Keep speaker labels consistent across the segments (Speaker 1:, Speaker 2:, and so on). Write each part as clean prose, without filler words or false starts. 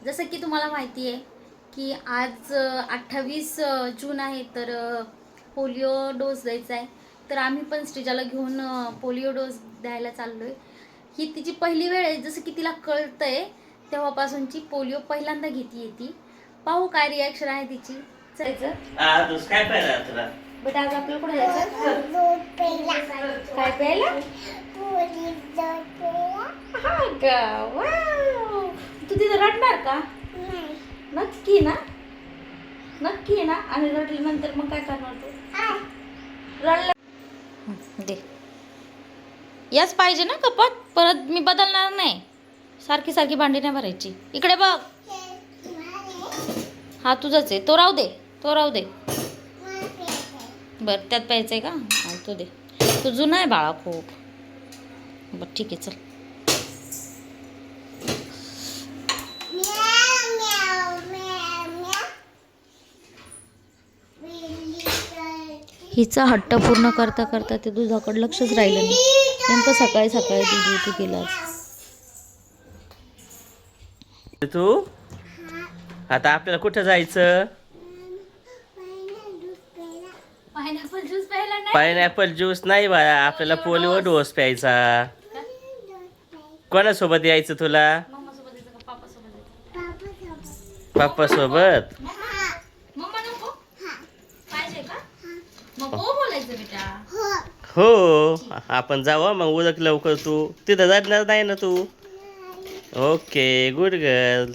Speaker 1: जसं की तुम्हाला माहिती आहे की आज 28 जून आहे, तर पोलिओ डोस द्यायचा आहे. तर आम्ही पण श्रीजाला घेऊन पोलिओ डोस द्यायला चाललो आहे. ही तिची पहिली वेळ आहे, जसं की तिला कळतं आहे तेव्हापासूनची पोलिओ पहिल्यांदा घेते ती. पाहू काय रिॲक्शन आहे तिची. जायचं
Speaker 2: काय पाहिजे तुला?
Speaker 1: बेटा, आज आपल्याला कुठे जायचं? काय प्यायला? हा का? वाव! तू तिथं रडणार का? नक्की ना? नक्की ना? आणि रडल्यानंतर मग काय करणार तू? रडलं दे. याच पाहिजे ना कपात? परत मी बदलणार नाही. सारखी सारखी भांडी नाही भरायची. इकडे बघ. हा तुझाच आहे. तो राहू दे. तो राहू दे. बरं, त्यात प्यायचं आहे का? हा, तो दे. तो जुना आहे बाळा खूप. बरं ठीक आहे, चल. हिचा हट्ट पूर्ण करता करता ते दुधाकडे लक्षच राहिलं नाही. नेमकं सकाळी सकाळी दूध उतू केलं.
Speaker 2: तू आता आपल्याला कुठं जायचं?
Speaker 1: पायनॅपल ज्यूस प्यायला नाही.
Speaker 2: पायनॅपल ज्यूस नाही बाळा, आपल्याला पोलिओ डोस प्यायचा. कोणासोबत यायचं तुला?
Speaker 1: मम्मा सोबत यायचं का पापा सोबत यायचं?
Speaker 2: पप्पा सोबत?
Speaker 1: मम्मा नको? पाहिजे का? मग हो बोलायचं बेटा.
Speaker 2: हो, आपण जाऊ मग उदक लवकर. तू तिथं जाणार नाही ना तू? Okay, good girl.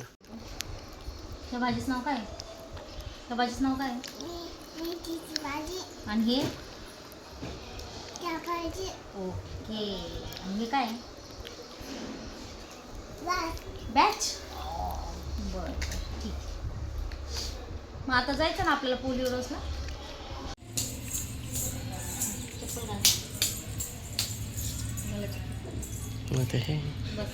Speaker 1: त्या भाजीचं नाव काय? त्या भाजीचं नाव काय? आणि हे? ओके. आणि हे काय? बॅच. बरं ठीक. मग आता जायचं ना आपल्याला पोलिओ डोसला? चप्पल घाल. बस.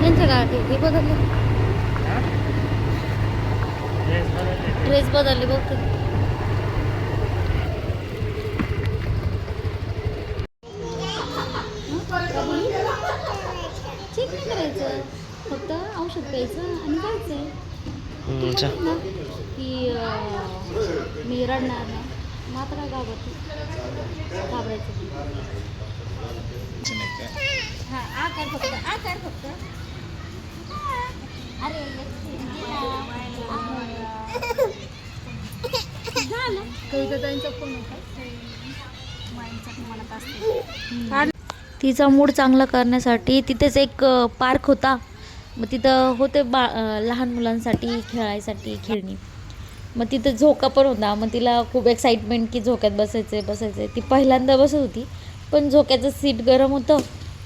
Speaker 1: यांच्या गाडी हे बदलले. ड्रेस बदलले बघ. ठीक नाही करायचं, फक्त औषध प्यायचं आणि जायचंय. की मी रडणार नाही. मग आता काय घाबरायचं. हा, आ कर फक्त, आ कर फक्त. अरे झालं. कविताताईंचा फोन होता. म्हणत असते. तिचा मूड चांगला करण्यासाठी तिथेच एक पार्क होता. मग तिथं होते लहान मुलांसाठी खेळायसाठी खेळणी. मग तिथं झोका पण होता. मग तिला खूप एक्साइटमेंट की झोक्यात बसायचं. ती पहिल्यांदा बसत होती, पण झोक्याचं सीट गरम होतं.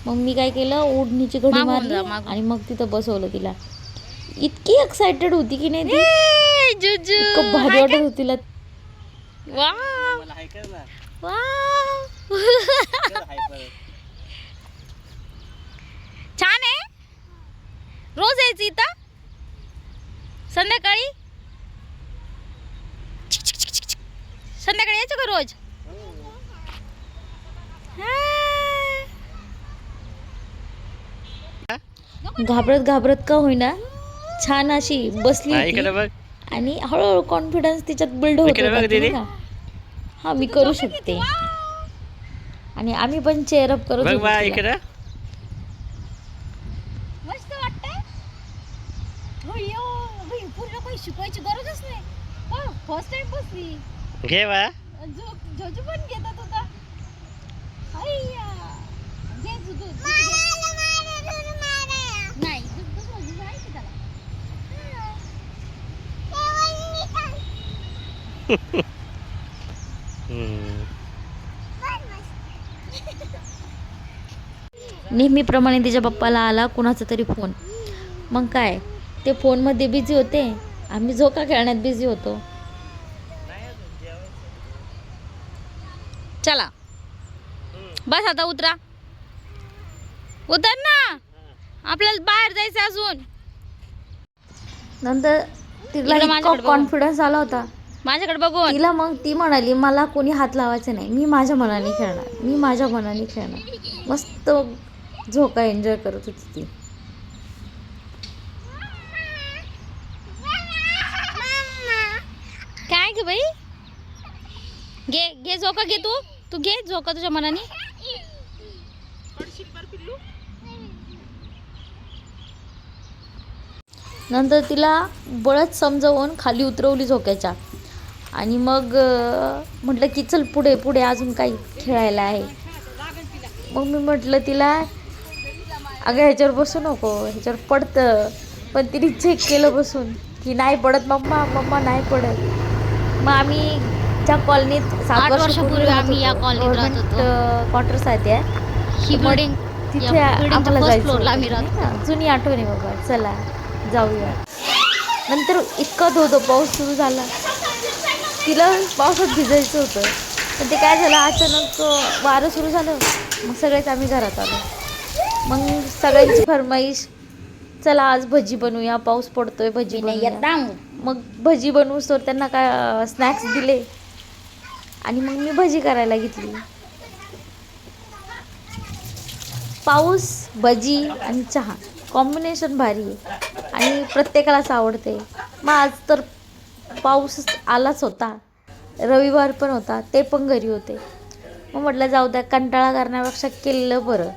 Speaker 1: मग मी काय केलं, ओढणीची घडी मारली आणि मग तिथं बसवलं तिला. इतकी एक्साइटेड होती की नाही ती. इतकं भारी वाटत होती तिला. छान आहे. रोज यायचं इथं संध्याकाळी. संध्याकाळी यायचं का रोज? घाबरत घाबरत का होईना छान अशी बसली होती. आणि हळूहळू कॉन्फिडन्स तिच्यात बिल्ड होतो. हा, मी करू शकते. आणि आम्ही पण चेअर अप करत होतो. मस्त वाटतंय. पूर्ण काही शिकवायची गरजच नाही. फर्स्ट टाइम बसली.
Speaker 2: घे बा.
Speaker 1: जोजू पण घेतात होता. नेहमीप्रमाणे तिच्या पप्पाला आला कुणाचा तरी फोन. मग काय, ते फोनमध्ये बिझी होते, आम्ही झोका खेळण्यात बिझी होतो. चला बस आता उतरा. उतर ना, आपल्याला बाहेर जायचं अजून. नंतर तिला
Speaker 3: इकडं
Speaker 1: इतका
Speaker 3: माझ्याकडे बघून.
Speaker 1: कॉन्फिडन्स आला होता
Speaker 3: माझ्याकडे बघून.
Speaker 1: तिला, मग ती म्हणाली मला कोणी हात लावायचं नाही, मी माझ्या मनाने खेळणार, मी माझ्या मनाने खेळणार. मस्त झोका एन्जॉय करत होती ती.
Speaker 3: काय ग बाई, घे घे झोका, घे तू घे झोका तुझ्या मनाने.
Speaker 1: नंतर तिला बळच समजावून खाली उतरवली झोक्याच्या. आणि मग म्हटलं की चल पुढे पुढे अजून काही खेळायला आहे. मग मी म्हटलं तिला अगं ह्याच्यावर बसू नको, ह्याच्यावर पडतं. पण तिने चेक केलं बसून की नाही पडत मम्मा, मम्मा नाही पडत. मग आम्ही ज्या कॉलनीत 7
Speaker 3: 8 वर्षापूर्वी आम्ही या कॉलनीत राहत होतो.
Speaker 1: क्वार्टर्स आहेत या,
Speaker 3: ही बिल्डिंग
Speaker 1: तिथे आम्हाला
Speaker 3: फर्स्ट
Speaker 1: जायचं
Speaker 3: फ्लोअरला
Speaker 1: होतं.
Speaker 3: आम्ही राहत
Speaker 1: नाही का? जुनी आठवण आहे बाबा, चला जाऊया. नंतर इतका धो पाऊस सुरू झाला, तिला पावसात भिजायचं होतं. पण ते काय झालं, अचानक वारं सुरू झालं. मग सगळेच आम्ही घरात आलो. मग सगळ्यांची फरमाईश, चला आज भजी बनवूया, पाऊस पडतोय भजी बनवूया. मग भजी बनवूस तर त्यांना काय स्नॅक्स दिले आणि मग मी भजी करायला घेतली. पाऊस, भजी आणि चहा कॉम्बिनेशन भारी आहे आणि प्रत्येकालाच आवडते. मग आज तर पाऊस आलाच होता, रविवार पण होता, ते पण घरी होते. मग म्हटलं जाऊ द्या, कंटाळा करण्यापेक्षा केलेलं बरं.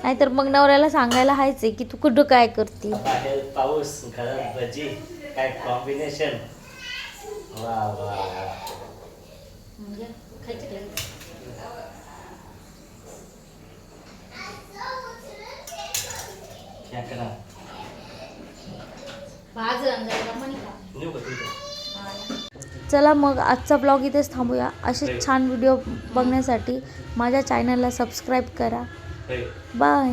Speaker 1: नाहीतर मग नवऱ्याला सांगायला हायच आहे की तू कुठं काय करते.
Speaker 2: बाहेर पाऊस, घरात भजी, काय कॉम्बिनेशन. वा वा वा. क्या करा नेऊ का तुझं?
Speaker 1: चला मग आजचा ब्लॉग इथेच थांबूया. असे छान व्हिडिओ बघण्यासाठी माझ्या चॅनलला सबस्क्राईब करा.
Speaker 2: होय.
Speaker 1: बाय.